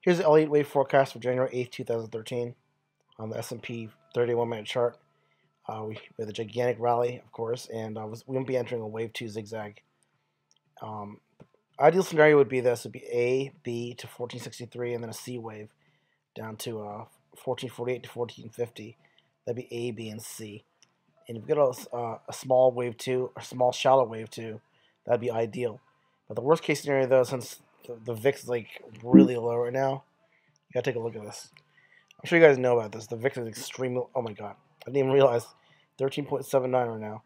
Here's the Elliott wave forecast for January 8th, 2013 on the S&P 31-minute chart. We had a gigantic rally, of course, and we won't be entering a wave 2 zigzag. Ideal scenario would be this. It would be A, B to 1463, and then a C wave down to 1448 to 1450. That'd be A, B, and C. And if you get a small wave 2, or small shallow wave 2, that'd be ideal. But the worst case scenario, though, since the VIX is like really low right now, you gotta take a look at this. I'm sure you guys know about this. The VIX is extremely. Oh my god, I didn't even realize 13.79 right now.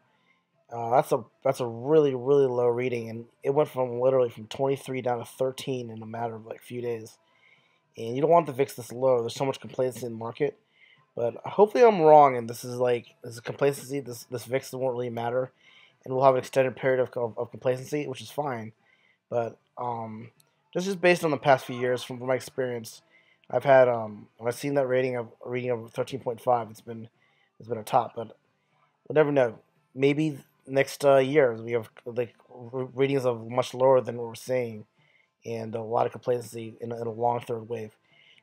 That's a really low reading, and it went from literally from 23 down to 13 in a matter of like a few days. And you don't want the VIX this low. There's so much complacency in the market. But hopefully I'm wrong, and this is complacency. This VIX won't really matter, and we'll have an extended period of complacency, which is fine. But this is based on the past few years from my experience. I've had when I've seen that reading of 13.5, it's been a top, but we'll never know. Maybe next year we have like readings of much lower than what we're seeing, and a lot of complacency in a long third wave.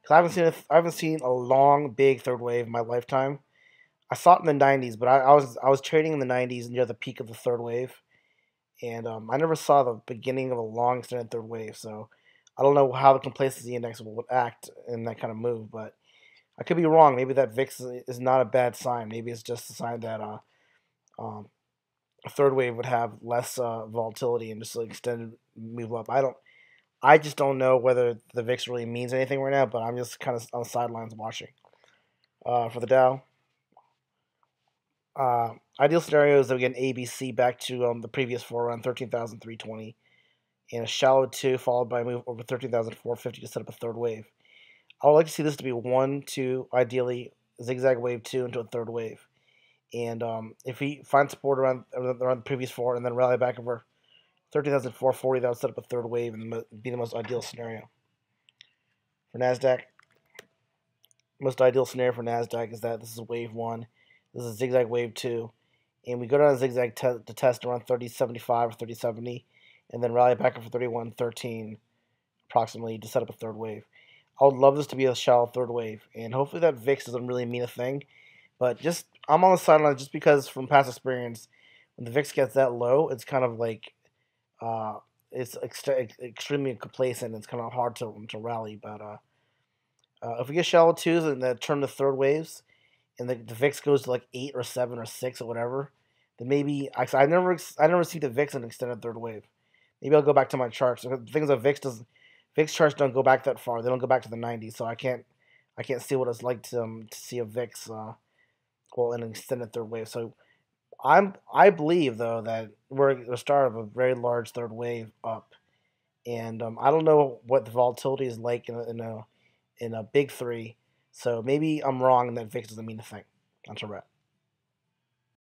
Because I haven't seen a long big third wave in my lifetime. I saw it in the '90s, but I was trading in the '90s near the peak of the third wave, and I never saw the beginning of a long extended third wave. So I don't know how the complacency index would act in that kind of move, but I could be wrong. Maybe that VIX is not a bad sign. Maybe it's just a sign that um, a third wave would have less volatility and just like extended move up. I just don't know whether the VIX really means anything right now, but I'm just kind of on the sidelines watching. For the Dow, ideal scenario is that we get an ABC back to the previous four around 13,320, and a shallow 2 followed by a move over 13,450 to set up a third wave. I would like to see this to be 1, 2, ideally zigzag wave 2 into a third wave. And if we find support around the previous four and then rally back over 13,440, that would set up a third wave and be the most ideal scenario. For NASDAQ, most ideal scenario for NASDAQ is that this is wave 1, this is zigzag wave 2, and we go down a zigzag to test around 3075 or 3070, and then rally back up for 3113 approximately to set up a third wave. I would love this to be a shallow third wave, and hopefully that VIX doesn't really mean a thing, but just I'm on the sideline just because from past experience, when the VIX gets that low, it's kind of like it's extremely complacent. It's kind of hard to rally, but if we get shallow twos and then turn to third waves, and the VIX goes to like 8 or 7 or 6 or whatever, then maybe I never see the VIX in an extended third wave. Maybe I'll go back to my charts. The thing is, VIX charts don't go back that far. They don't go back to the '90s, so I can't see what it's like to see a VIX in an extended third wave. So I believe though that we're at the start of a very large third wave up, and I don't know what the volatility is like in a big three. So maybe I'm wrong and that VIX doesn't mean a thing. That's a wrap.